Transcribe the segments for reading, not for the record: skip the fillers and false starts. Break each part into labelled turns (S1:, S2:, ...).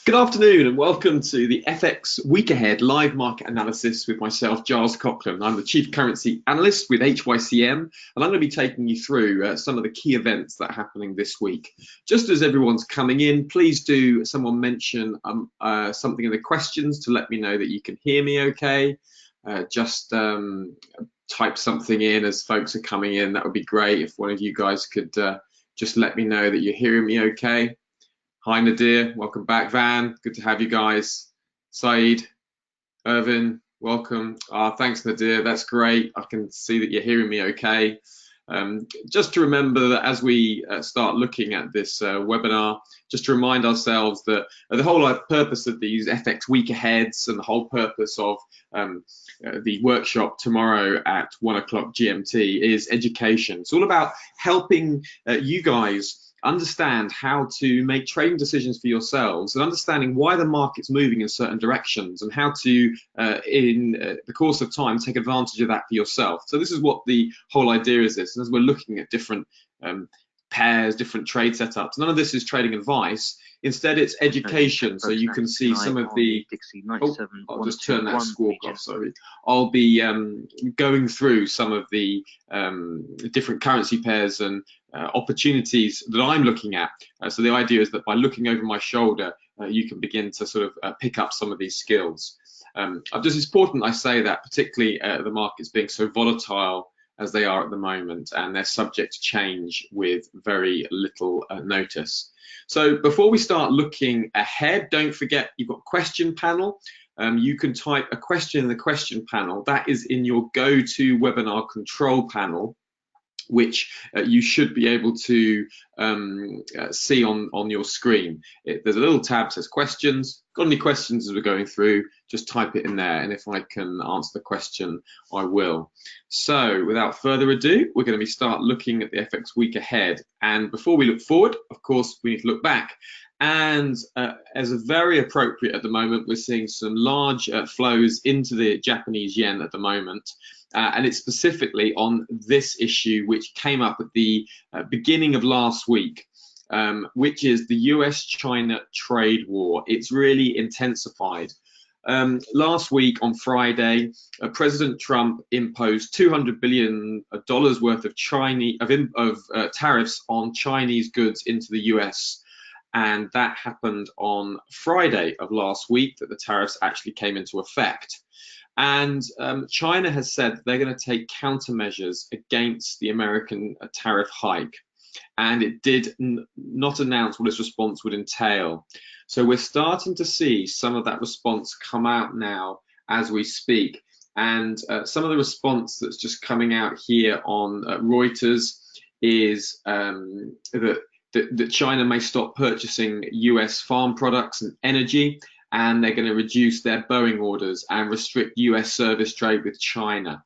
S1: Good afternoon and welcome to the FX Week Ahead live market analysis with myself, Giles Coughlin. I'm the Chief Currency Analyst with HYCM, and I'm going to be taking you through some of the key events that are happening this week. Just as everyone's coming in, please do someone mention something in the questions to let me know that you can hear me okay. Just type something in as folks are coming in. That would be great if one of you guys could just let me know that you're hearing me okay. Hi Nadir, welcome back. Van, good to have you guys. Saeed, Irvin, welcome. Thanks Nadir, that's great. I can see that you're hearing me okay. Just to remember that as we start looking at this webinar, just to remind ourselves that the whole purpose of these FX week aheads and the whole purpose of the workshop tomorrow at 1 o'clock GMT is education. It's all about helping you guys understand how to make trading decisions for yourselves and understanding why the market's moving in certain directions and how to, in the course of time, take advantage of that for yourself. So this is what the whole idea is this. And as we're looking at different pairs, different trade setups, none of this is trading advice. Instead, it's education. So you can see some of the, I'll just turn that squawk off, sorry. I'll be going through some of the different currency pairs and opportunities that I'm looking at. So the idea is that by looking over my shoulder, you can begin to sort of pick up some of these skills. It's important I say that, particularly the markets being so volatile as they are at the moment, and they're subject to change with very little notice. So before we start looking ahead, don't forget you've got question panel. You can type a question in the question panel. That is in your go-to webinar control panel, which you should be able to see on your screen. There's a little tab that says questions. Got any questions as we're going through, just type it in there, and if I can answer the question, I will. So without further ado, we're going to start looking at the FX week ahead. And before we look forward, of course, we need to look back. And as a very appropriate at the moment, we're seeing some large flows into the Japanese yen at the moment. And it's specifically on this issue, which came up at the beginning of last week, which is the US-China trade war. It's really intensified. Last week on Friday, President Trump imposed $200 billion worth of tariffs on Chinese goods into the US. And that happened on Friday of last week that the tariffs actually came into effect. And China has said they're going to take countermeasures against the American tariff hike. And it did not announce what its response would entail. So we're starting to see some of that response come out now as we speak. And some of the response that's just coming out here on Reuters is that China may stop purchasing US farm products and energy, and they're going to reduce their Boeing orders and restrict US service trade with China.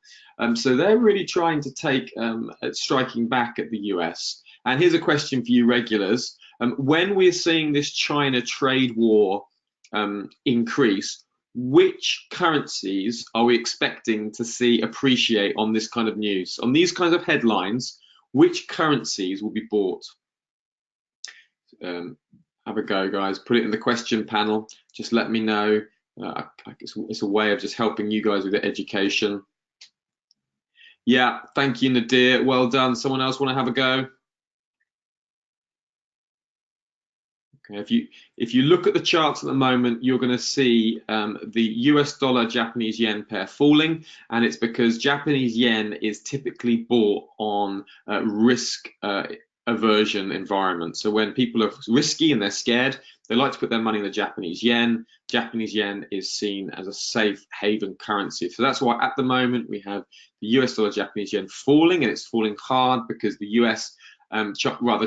S1: So they're really trying to take striking back at the US. And here's a question for you regulars. When we're seeing this China trade war increase, which currencies are we expecting to see appreciate on this kind of news? On these kinds of headlines, which currencies will be bought? Have a go, guys. Put it in the question panel. Just let me know. It's a way of just helping you guys with the education. Yeah, thank you, Nadir. Well done. Someone else want to have a go? Okay, if you look at the charts at the moment, you're going to see the US dollar Japanese yen pair falling, and it's because Japanese yen is typically bought on risk aversion environment. So when people are risky and they're scared, they like to put their money in the Japanese yen. Japanese yen is seen as a safe haven currency. So that's why at the moment we have the US dollar Japanese yen falling, and it's falling hard because the US,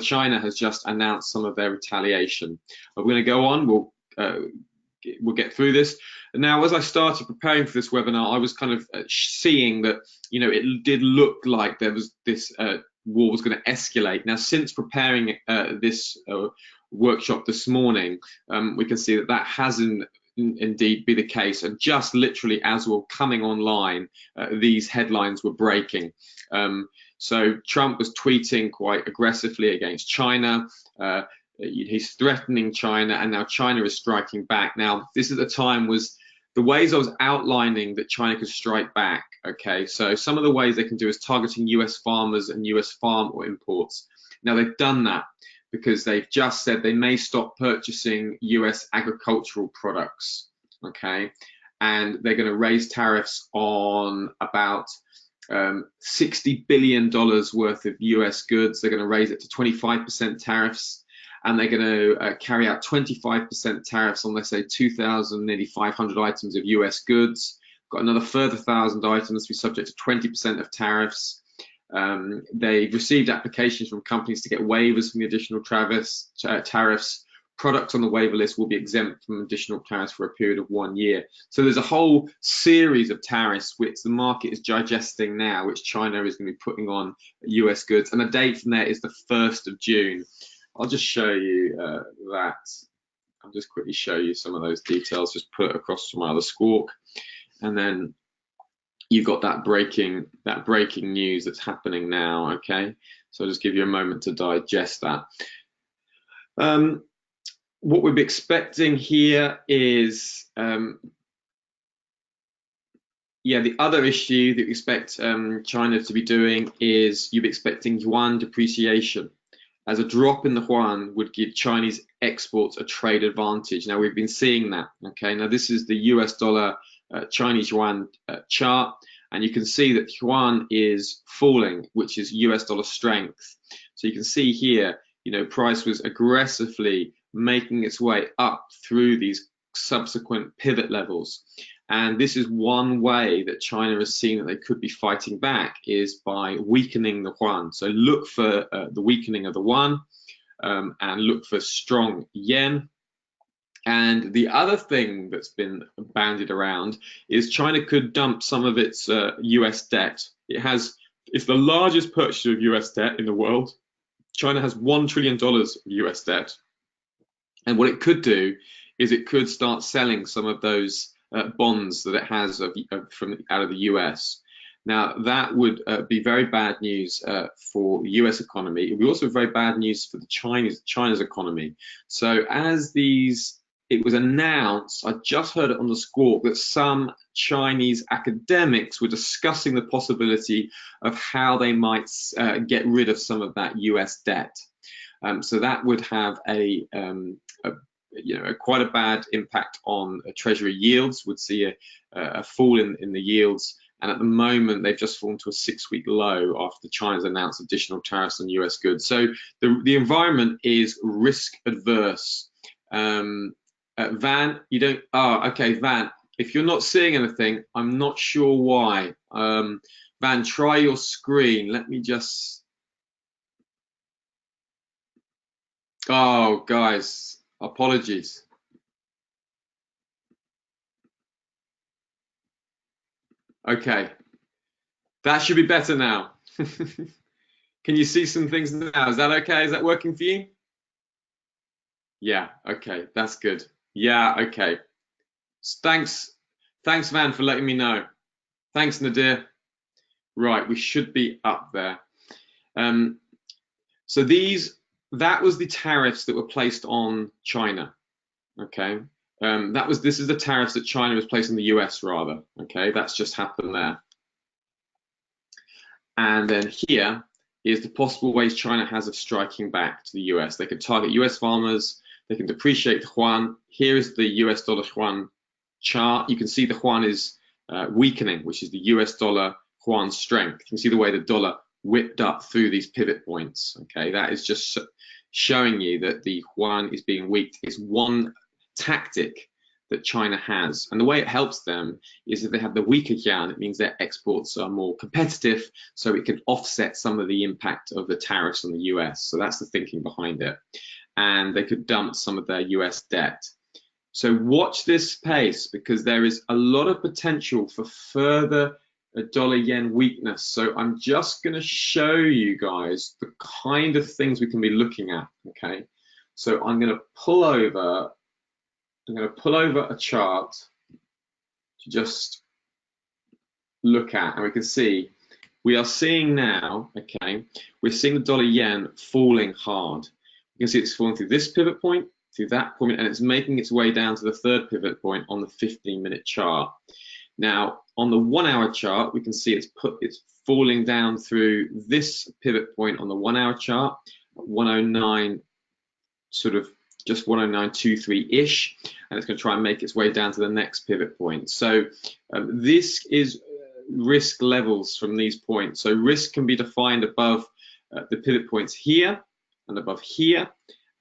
S1: China has just announced some of their retaliation. We're going to go on. We'll get through this. And now, as I started preparing for this webinar, I was kind of seeing that, you know, it did look like there was this war was going to escalate. Now, since preparing this workshop this morning, we can see that that hasn't indeed be the case. And just literally as we're coming online, these headlines were breaking. So Trump was tweeting quite aggressively against China. he's threatening China, and now China is striking back. Now, this at the time was the ways I was outlining that China could strike back. Okay, so some of the ways they can do is targeting US farmers and US farm imports. Now, they've done that because they've just said they may stop purchasing US agricultural products. Okay, and they're going to raise tariffs on about $60 billion worth of US goods. They're going to raise it to 25% tariffs, and they're going to carry out 25% tariffs on, let's say, 2,000, nearly 500 items of US goods. Got another further 1,000 items to be subject to 20% of tariffs. They've received applications from companies to get waivers from the additional tariffs. Products on the waiver list will be exempt from additional tariffs for a period of 1 year. So there's a whole series of tariffs which the market is digesting now, which China is going to be putting on US goods. And the date from there is the 1st of June. I'll just show you that. I'll just quickly show you some of those details, just put it across to my other squawk. And then you've got that breaking news that's happening now, okay? So I'll just give you a moment to digest that. What we'd be expecting here is, the other issue that we expect China to be doing is you'd be expecting yuan depreciation, as a drop in the yuan would give Chinese exports a trade advantage. Now, we've been seeing that, okay? Now, this is the US dollar Chinese yuan chart, and you can see that yuan is falling, which is US dollar strength. So you can see here, you know, price was aggressively making its way up through these subsequent pivot levels. And this is one way that China has seen that they could be fighting back, is by weakening the yuan. So look for the weakening of the yuan and look for strong yen. And the other thing that's been bandied around is China could dump some of its US debt. It's the largest purchaser of US debt in the world. China has $1 trillion of US debt. And what it could do is it could start selling some of those bonds that it has from out of the US. Now, that would be very bad news for the US economy. It would be also very bad news for the China's economy. So as it was announced, I just heard it on the squawk, that some Chinese academics were discussing the possibility of how they might get rid of some of that US debt. So that would have quite a bad impact on Treasury yields. Would see a fall in the yields, and at the moment they've just fallen to a 6-week low after China's announced additional tariffs on US goods. So the environment is risk adverse. Van, you don't? Oh, okay, Van. If you're not seeing anything, I'm not sure why. Van, try your screen. Let me just. Oh, guys, apologies. Okay, that should be better now. Can you see some things now? Is that okay? Is that working for you? Yeah, okay, that's good. Yeah, okay. Thanks, Van, for letting me know. Thanks, Nadir. Right, we should be up there. So that was the tariffs that were placed on China. Okay, this is the tariffs that China was placing on the US, rather. Okay, that's just happened there. And then here is the possible ways China has of striking back to the US. They could target US farmers. They can depreciate the yuan. Here is the US dollar yuan chart. You can see the yuan is weakening, which is the US dollar yuan strength. You can see the way the dollar whipped up through these pivot points. Okay, that is just showing you that the yuan is being weak. It's one tactic that China has, and the way it helps them is if they have the weaker yuan, it means their exports are more competitive, so it can offset some of the impact of the tariffs on the US. So that's the thinking behind it. And they could dump some of their US debt. So watch this space, because there is a lot of potential for further dollar yen weakness. So I'm just going to show you guys the kind of things we can be looking at. Okay, so I'm going to pull over a chart to just look at, and we can see we are seeing now, okay, we're seeing the dollar yen falling hard. You can see it's falling through this pivot point, through that point, and it's making its way down to the third pivot point on the 15-minute chart. Now, on the 1 hour chart, we can see it's falling down through this pivot point on the 1 hour chart, 109, sort of just 109.23-ish, and it's going to try and make its way down to the next pivot point. So this is risk levels from these points. So risk can be defined above the pivot points here and above here,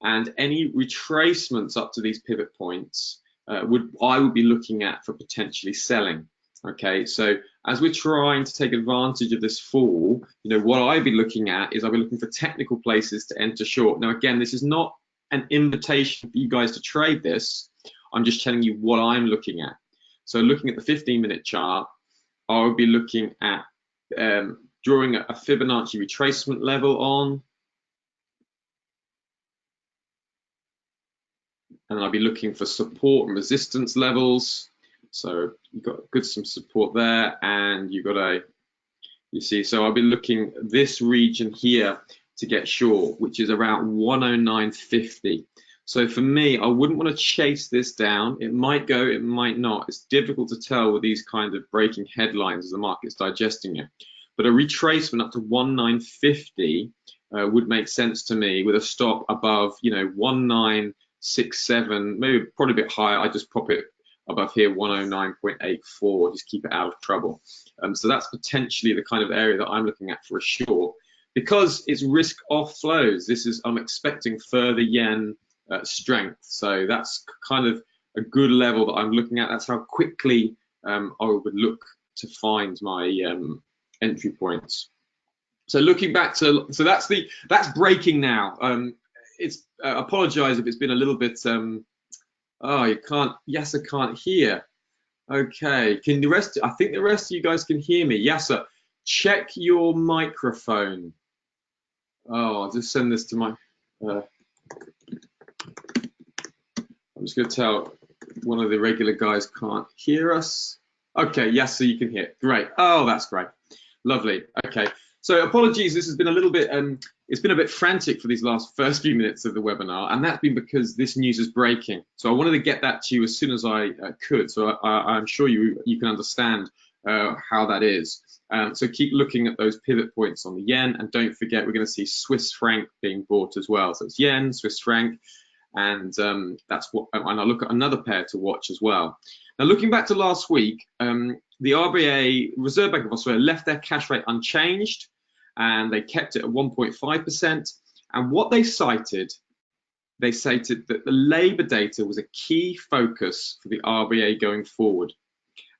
S1: and any retracements up to these pivot points I would be looking at for potentially selling. Okay, so as we're trying to take advantage of this fall, what I'd be looking at is I'll be looking for technical places to enter short. Now, again, this is not an invitation for you guys to trade this. I'm just telling you what I'm looking at. So looking at the 15-minute chart, I would be looking at drawing a Fibonacci retracement level on, and I'll be looking for support and resistance levels. So you've got some support there, and you've got you see, so I'll be looking at this region here to get short, which is around 109.50. So for me, I wouldn't want to chase this down. It might go, it might not. It's difficult to tell with these kind of breaking headlines as the market's digesting it. But a retracement up to 1950 would make sense to me, with a stop above, 1967, maybe probably a bit higher. I just pop it above here, 109.84, just keep it out of trouble. So that's potentially the kind of area that I'm looking at for a short. Because it's risk off flows, I'm expecting further yen strength. So that's kind of a good level that I'm looking at. That's how quickly I would look to find my entry points. So looking back to, so that's breaking now. Apologize if it's been a little bit, oh, you can't, Yasser can't hear. Okay, can the rest, I think the rest of you guys can hear me. Yasser, check your microphone. Oh, I'll just send this to my, I'm just going to tell one of the regular guys can't hear us. Okay, yes, so you can hear. Great. Oh, that's great. Lovely. Okay. So apologies, this has been a little bit, it's been a bit frantic for these first few minutes of the webinar, and that's been because this news is breaking. So I wanted to get that to you as soon as I could. So I'm sure you can understand how that is. So keep looking at those pivot points on the yen, and don't forget we're going to see Swiss franc being bought as well. So it's yen, Swiss franc, and that's what. And I'll look at another pair to watch as well. Now, looking back to last week, the RBA, Reserve Bank of Australia, left their cash rate unchanged, and they kept it at 1.5%. And what they cited that the labour data was a key focus for the RBA going forward.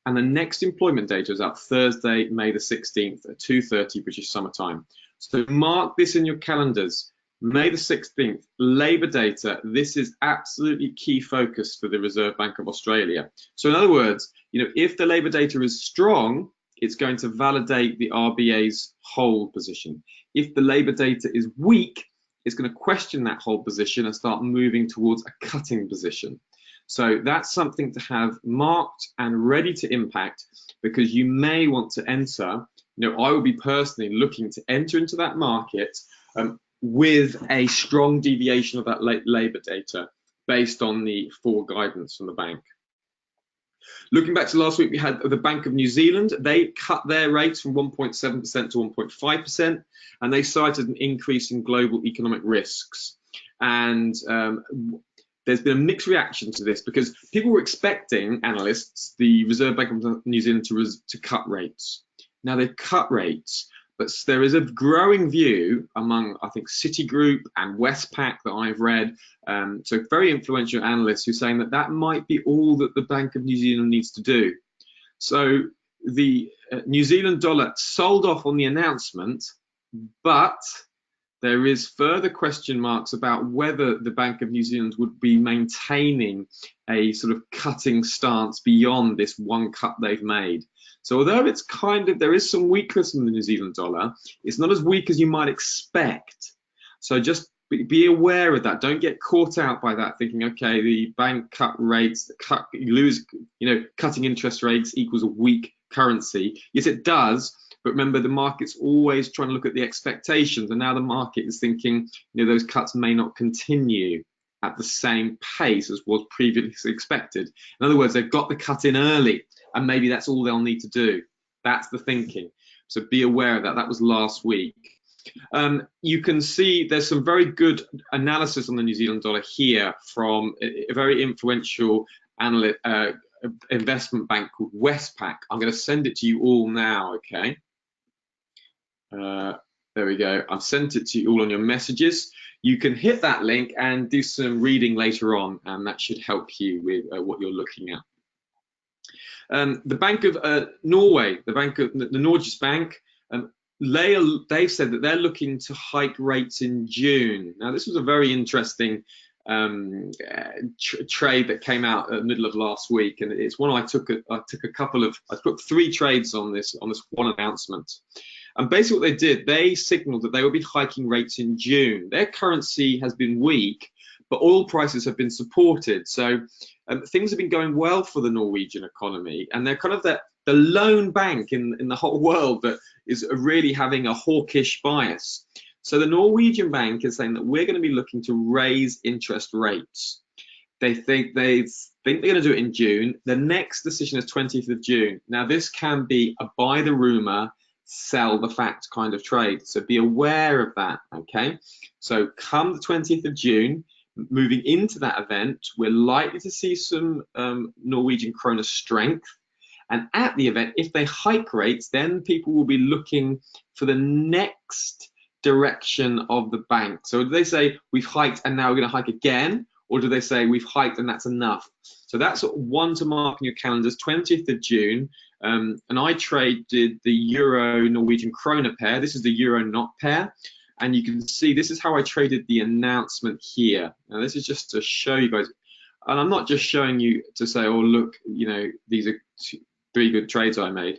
S1: And the next employment data is out Thursday, May the 16th at 2:30 British Summer Time. So mark this in your calendars. May the 16th, labour data. This is absolutely key focus for the Reserve Bank of Australia. So in other words, if the labour data is strong, it's going to validate the RBA's hold position. If the labour data is weak, it's going to question that hold position and start moving towards a cutting position. So that's something to have marked and ready to impact, because you may want to enter, I will be personally looking to enter into that market with a strong deviation of that labour data based on the forward guidance from the bank. Looking back to last week, we had the Bank of New Zealand. They cut their rates from 1.7% to 1.5%, and they cited an increase in global economic risks. And there's been a mixed reaction to this, because people were expecting, analysts, the Reserve Bank of New Zealand to cut rates. Now they've cut rates, but there is a growing view among, I think, Citigroup and Westpac that I've read, so very influential analysts who are saying that that might be all that the Bank of New Zealand needs to do. So the New Zealand dollar sold off on the announcement, but there is further question marks about whether the Bank of New Zealand would be maintaining a sort of cutting stance beyond this one cut they've made. So although it's there is some weakness in the New Zealand dollar, it's not as weak as you might expect. So just be aware of that. Don't get caught out by that, thinking, okay, the bank cut rates, cutting interest rates equals a weak currency. Yes, it does, But remember, the market's always trying to look at the expectations, and now the market is thinking, those cuts may not continue at the same pace as was previously expected. In other words, they've got the cut in early, and maybe that's all they'll need to do. That's the thinking. So be aware of that. That was last week. You can see there's some very good analysis on the New Zealand dollar here from a very influential investment bank called Westpac. I'm going to send it to you all now, okay? There we go. I've sent it to you all on your messages. You can hit that link and do some reading later on, and that should help you with what you're looking at. The Bank of Norway, the Norges Bank, they've said that they're looking to hike rates in June. Now, this was a very interesting trade that came out at the middle of last week, and it's one I took 3 trades on this one announcement. And basically what they did, they signaled that they would be hiking rates in June. Their currency has been weak, but oil prices have been supported. So things have been going well for the Norwegian economy, and they're kind of the lone bank in the whole world that is really having a hawkish bias. So the Norwegian bank is saying that we're going to be looking to raise interest rates. They think they're going to do it in June. The next decision is 20th of June. Now, this can be a buy the rumor, sell the fact kind of trade. So be aware of that, okay? So come the 20th of June, moving into that event, we're likely to see some Norwegian krona strength. And at the event, if they hike rates, then people will be looking for the next direction of the bank. So do they say we've hiked and now we're going to hike again? Or do they say we've hiked and that's enough? So that's one to mark in your calendars, 20th of June. And I traded the Euro Norwegian krona pair. This is the Euro NOK pair. And you can see this is how I traded the announcement here. Now, this is just to show you guys. And I'm not just showing you to say, oh, look, these are 3 good trades I made.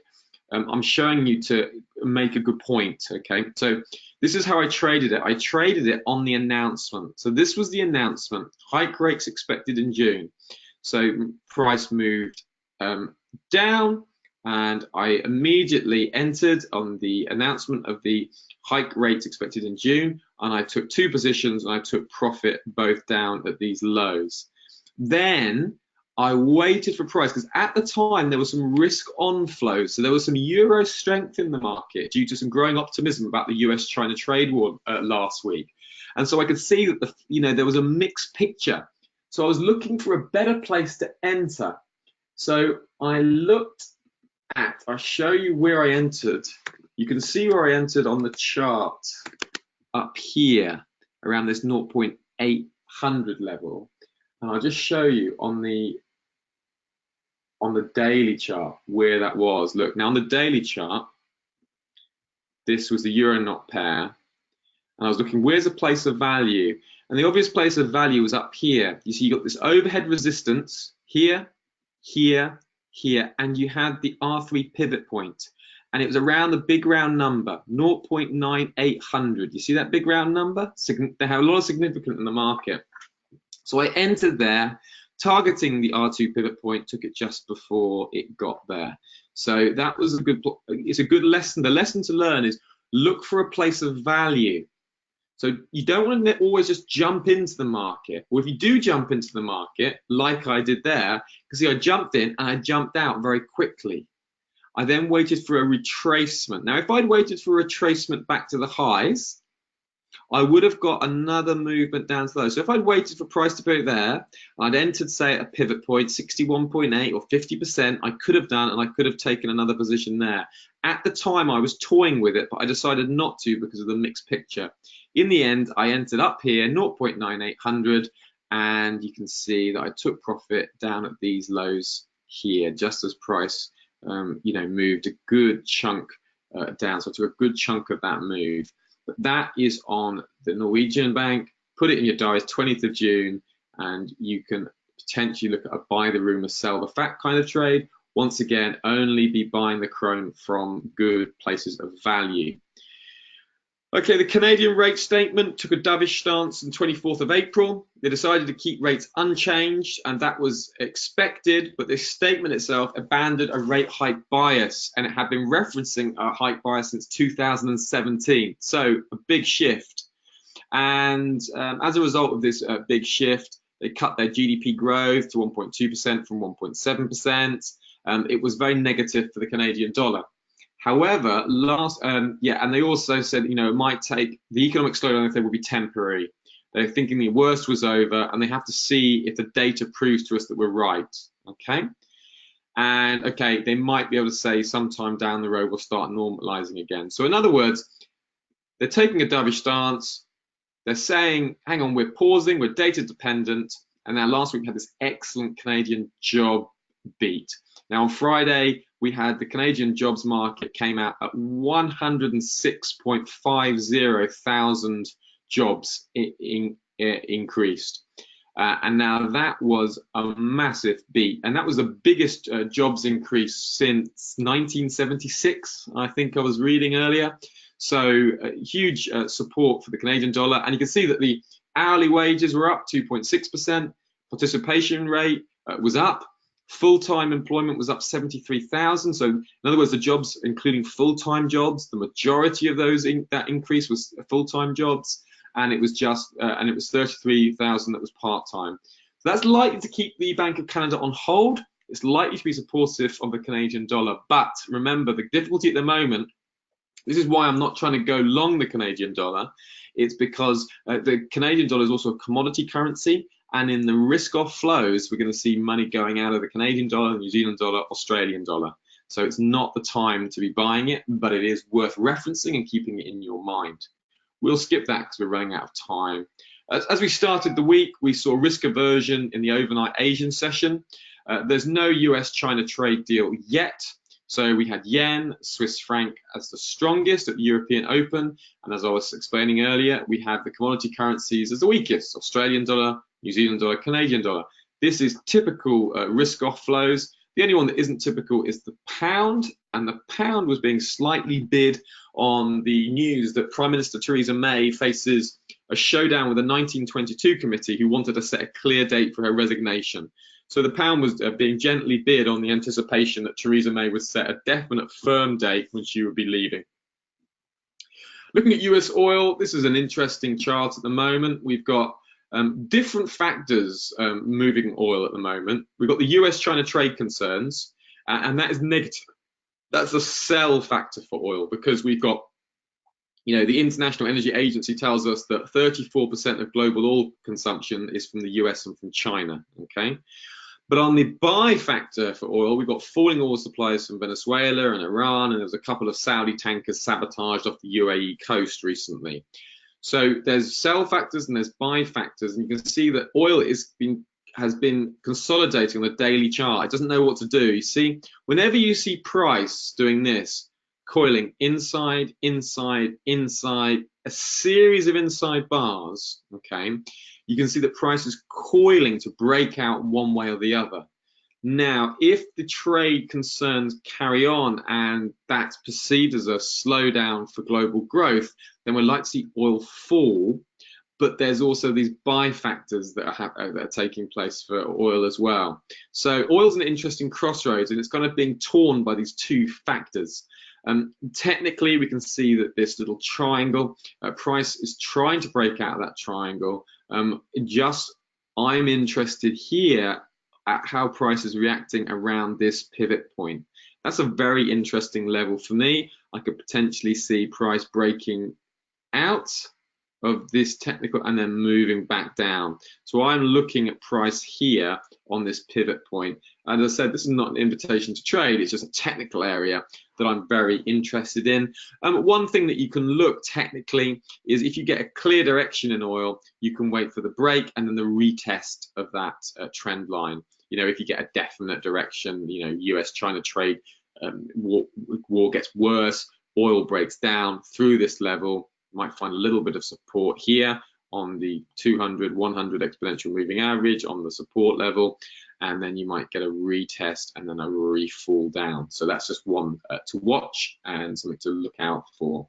S1: I'm showing you to make a good point, okay? So this is how I traded it. I traded it on the announcement. So this was the announcement, hike rates expected in June. So price moved down, and I immediately entered on the announcement of the hike rates expected in June, and I took 2 positions and I took profit both down at these lows. Then I waited for price because at the time there was some risk on flows. So there was some euro strength in the market due to some growing optimism about the US-China trade war last week. And so I could see that there was a mixed picture. So I was looking for a better place to enter. So I'll show you where I entered. You can see where I entered on the chart up here around this 0.800 level. And I'll just show you on the daily chart where that was. Look, now on the daily chart, this was the Euro NOK pair. And I was looking, where's a place of value? And the obvious place of value was up here. You see, you got this overhead resistance here, here, here, and you had the R3 pivot point. And it was around the big round number, 0.9800. You see that big round number? They have a lot of significance in the market. So I entered there, targeting the R2 pivot point, took it just before it got there. So that was it's a good lesson. The lesson to learn is look for a place of value. So you don't want to always just jump into the market. Or if you do jump into the market, like I did there, because see, I jumped in and I jumped out very quickly. I then waited for a retracement. Now, if I'd waited for a retracement back to the highs, I would have got another movement down to those. So if I'd waited for price to be there, I'd entered, say, at a pivot point, 61.8 or 50%, I could have done, and I could have taken another position there. At the time, I was toying with it, but I decided not to because of the mixed picture. In the end, I entered up here, 0.9800, and you can see that I took profit down at these lows here, just as price, moved a good chunk down. So I took a good chunk of that move. But that is on the Norwegian bank. Put it in your diaries, 20th of June, and you can potentially look at a buy the rumor, sell the fact kind of trade. Once again, only be buying the krone from good places of value. Okay, the Canadian rate statement took a dovish stance on 24th of April. They decided to keep rates unchanged, and that was expected, but this statement itself abandoned a rate hike bias, and it had been referencing a hike bias since 2017. So a big shift. And as a result of this big shift, they cut their GDP growth to 1.2% from 1.7%. It was very negative for the Canadian dollar. However, and they also said, it might take, the economic slowdown, if they will be temporary. They're thinking the worst was over, and they have to see if the data proves to us that we're right. Okay. And okay, they might be able to say sometime down the road we'll start normalizing again. So in other words, they're taking a dovish stance. They're saying, hang on, we're pausing, we're data dependent. And now last week we had this excellent Canadian job beat. Now on Friday, we had the Canadian jobs market came out at 106.50 thousand jobs increased. And now that was a massive beat. And that was the biggest jobs increase since 1976, I think I was reading earlier. So huge support for the Canadian dollar. And you can see that the hourly wages were up 2.6%. Participation rate was up. Full-time employment was up 73,000. So in other words, the jobs, including full-time jobs, the majority of those that increase was full-time jobs, and it was just and it was 33,000 that was part-time. So that's likely to keep the Bank of Canada on hold. It's likely to be supportive of the Canadian dollar. But remember, the difficulty at the moment, this is why I'm not trying to go long the Canadian dollar. It's because the Canadian dollar is also a commodity currency. And in the risk-off flows, we're going to see money going out of the Canadian dollar, New Zealand dollar, Australian dollar. So it's not the time to be buying it, but it is worth referencing and keeping it in your mind. We'll skip that because we're running out of time. As we started the week, we saw risk aversion in the overnight Asian session. There's no US-China trade deal yet. So we had yen, Swiss franc as the strongest at the European Open. And as I was explaining earlier, we had the commodity currencies as the weakest, Australian dollar, New Zealand dollar, Canadian dollar. This is typical risk-off flows. The only one that isn't typical is the pound, and the pound was being slightly bid on the news that Prime Minister Theresa May faces a showdown with the 1922 committee who wanted to set a clear date for her resignation. So the pound was being gently bid on the anticipation that Theresa May would set a definite firm date when she would be leaving. Looking at US oil, this is an interesting chart at the moment. We've got different factors moving oil at the moment. We've got the US-China trade concerns, and that is negative. That's a sell factor for oil because we've got, the International Energy Agency tells us that 34% of global oil consumption is from the US and from China, okay? But on the buy factor for oil, we've got falling oil supplies from Venezuela and Iran, and there was a couple of Saudi tankers sabotaged off the UAE coast recently. So there's sell factors and there's buy factors, and you can see that oil has been consolidating on the daily chart. It doesn't know what to do. You see, whenever you see price doing this, coiling inside, inside, inside, a series of inside bars, okay, you can see that price is coiling to break out one way or the other. Now, if the trade concerns carry on and that's perceived as a slowdown for global growth, then we're likely to see oil fall. But there's also these buy factors that are taking place for oil as well. So oil's an interesting crossroads, and it's kind of being torn by these two factors. Technically, we can see that this little triangle, price is trying to break out of that triangle. I'm interested here at how price is reacting around this pivot point. That's a very interesting level for me. I could potentially see price breaking out of this technical and then moving back down. So I'm looking at price here on this pivot point. As I said, this is not an invitation to trade, it's just a technical area that I'm very interested in. One thing that you can look technically is if you get a clear direction in oil, you can wait for the break and then the retest of that trend line. If you get a definite direction, US-China trade war gets worse, oil breaks down through this level, you might find a little bit of support here on the 200, 100 exponential moving average on the support level, and then you might get a retest and then a re-fall down. So that's just one to watch and something to look out for.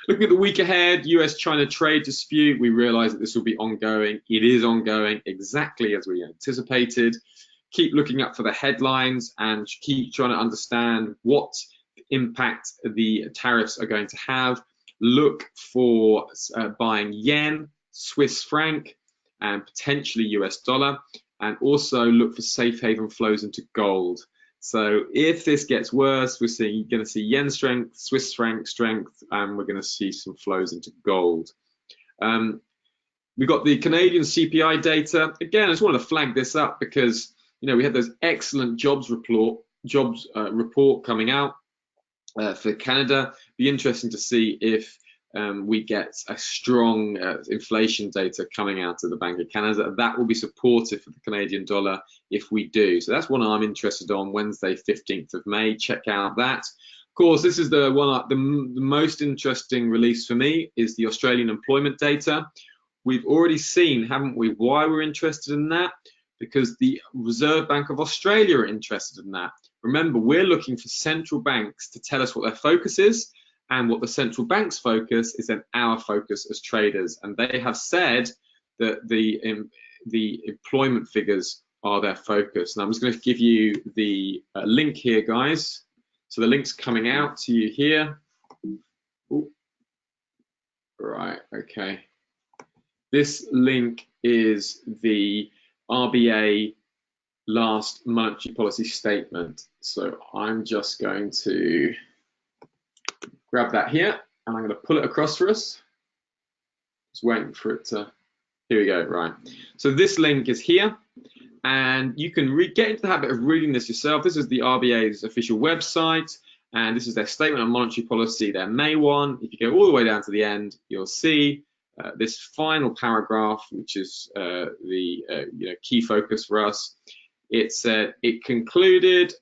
S1: Looking at the week ahead, US-China trade dispute, we realize that this will be ongoing. It is ongoing exactly as we anticipated. Keep looking up for the headlines and keep trying to understand what impact the tariffs are going to have. Look for buying yen, Swiss franc, and potentially US dollar, and also look for safe haven flows into gold. So if this gets worse, we're going to see yen strength, Swiss franc strength, and we're going to see some flows into gold. We've got the Canadian CPI data. Again, I just wanted to flag this up because we had those excellent jobs report coming out for Canada. Be interesting to see if we get a strong inflation data coming out of the Bank of Canada. That will be supportive for the Canadian dollar if we do. So that's one I'm interested on, Wednesday, 15th of May. Check out that. Of course, this is the most interesting release for me is the Australian employment data. We've already seen, haven't we, why we're interested in that? Because the Reserve Bank of Australia are interested in that. Remember, we're looking for central banks to tell us what their focus is, and what the central bank's focus is then our focus as traders. And they have said that the employment figures are their focus. And I'm just going to give you the link here, guys. So the link's coming out to you here. Ooh. Right, okay. This link is the RBA last monetary policy statement. So I'm just going to grab that here, and I'm going to pull it across for us. Just waiting for it to, here we go, right. So this link is here, and you can get into the habit of reading this yourself. This is the RBA's official website, and this is their statement on monetary policy, their May one. If you go all the way down to the end, you'll see this final paragraph, which is the key focus for us. It said, it concluded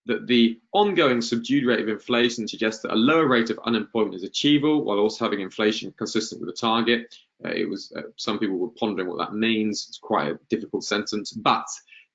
S1: that the ongoing subdued rate of inflation suggests that a lower rate of unemployment is achievable while also having inflation consistent with the target. Some people were pondering what that means. It's quite a difficult sentence, but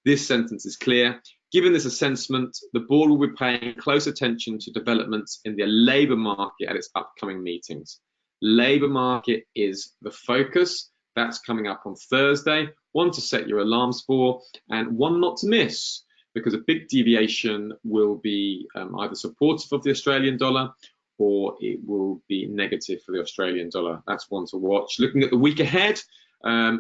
S1: this sentence is clear. Given this assessment, the board will be paying close attention to developments in the labour market at its upcoming meetings. Labour market is the focus. That's coming up on Thursday. One to set your alarms for, and one not to miss, because a big deviation will be either supportive of the Australian dollar or it will be negative for the Australian dollar. That's one to watch. Looking at the week ahead,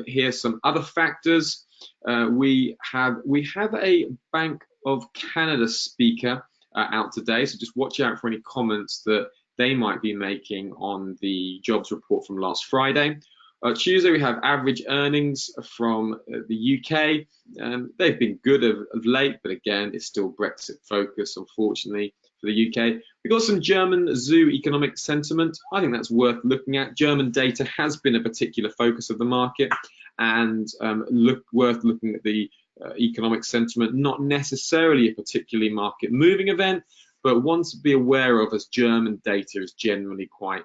S1: here's some other factors. We have a Bank of Canada speaker out today, so just watch out for any comments that they might be making on the jobs report from last Friday. Tuesday, we have average earnings from the UK. They've been good of late, but again, it's still Brexit focus, unfortunately, for the UK. We've got some German zoo economic sentiment. I think that's worth looking at. German data has been a particular focus of the market, and worth looking at the economic sentiment, not necessarily a particularly market moving event, but one to be aware of, as German data is generally quite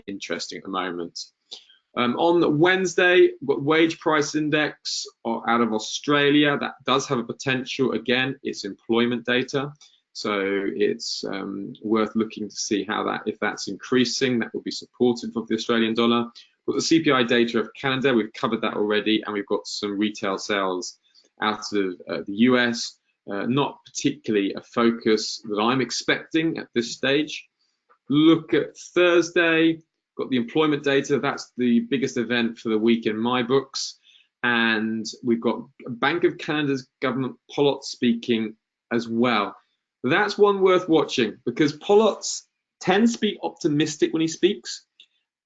S1: interesting at the moment. On Wednesday, we've got wage price index out of Australia. That does have a potential. Again, it's employment data, so it's worth looking to see if that's increasing. That will be supportive of the Australian dollar. We've got the CPI data of Canada. We've covered that already, and we've got some retail sales out of the US. Not particularly a focus that I'm expecting at this stage. Look at Thursday. Got the employment data. That's the biggest event for the week in my books. And we've got Bank of Canada's government Pollott speaking as well. That's one worth watching, because Pollott tends to be optimistic when he speaks,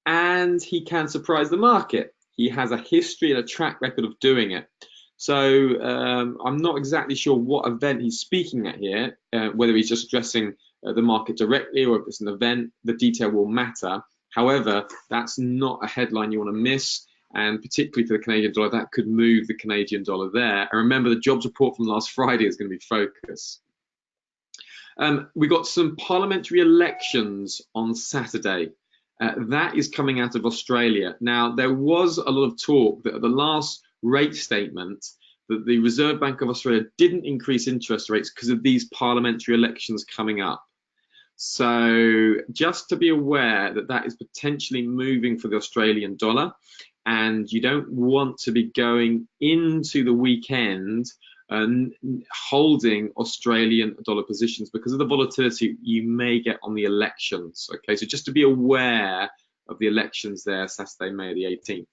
S1: and he can surprise the market. He has a history and a track record of doing it. So I'm not exactly sure what event he's speaking at here, whether he's just addressing the market directly or if it's an event. The detail will matter. However, that's not a headline you want to miss, and particularly for the Canadian dollar, that could move the Canadian dollar there. And remember, the jobs report from last Friday is going to be focus. We got some parliamentary elections on Saturday. That is coming out of Australia. Now, there was a lot of talk that at the last rate statement that the Reserve Bank of Australia didn't increase interest rates because of these parliamentary elections coming up. So just to be aware that that is potentially moving for the Australian dollar, and you don't want to be going into the weekend and holding Australian dollar positions because of the volatility you may get on the elections. Okay, so just to be aware of the elections there, Saturday, May the 18th.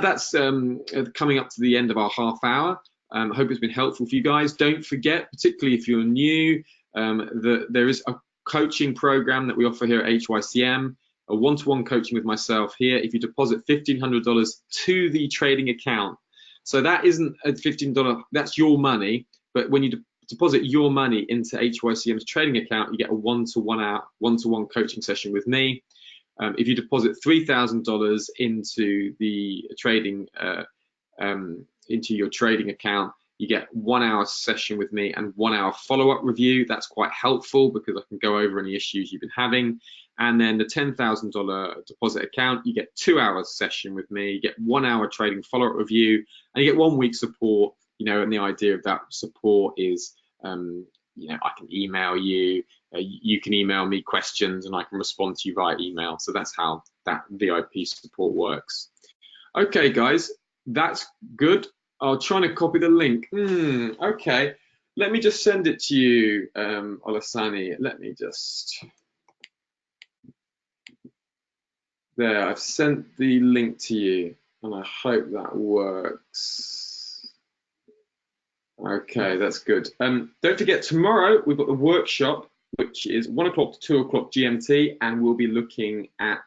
S1: That's coming up to the end of our half hour. I hope it's been helpful for you guys. Don't forget, particularly if you're new, that there is a coaching program that we offer here at HYCM, a one-to-one coaching with myself here. If you deposit $1,500 to the trading account, so that isn't a $15, that's your money, but when you deposit your money into HYCM's trading account, you get a one-to-one coaching session with me. If you deposit $3,000 into the trading into your trading account, you get 1 hour session with me and 1 hour follow-up review. That's quite helpful because I can go over any issues you've been having. And then the $10,000 deposit account, you get 2 hours session with me, you get 1 hour trading follow-up review, and you get 1 week support. You know, and the idea of that support is, you know, I can email you, you can email me questions, and I can respond to you via email. So that's how that VIP support works. Okay, guys, that's good. I'll try to copy the link. Okay, let me just send it to you, Olasani. Let me just. There, I've sent the link to you, and I hope that works. Okay, that's good. Don't forget, tomorrow we've got the workshop, which is 1 o'clock to 2 o'clock GMT, and we'll be looking at,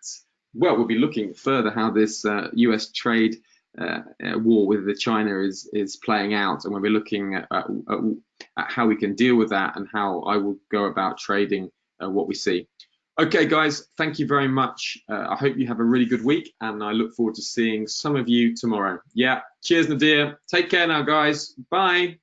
S1: well, we'll be looking further how this US trade war with China is playing out, and we'll be looking at how we can deal with that and how I will go about trading what we see. Okay, guys, thank you very much. I hope you have a really good week, and I look forward to seeing some of you tomorrow. Yeah, cheers, Nadir. Take care now, guys. Bye.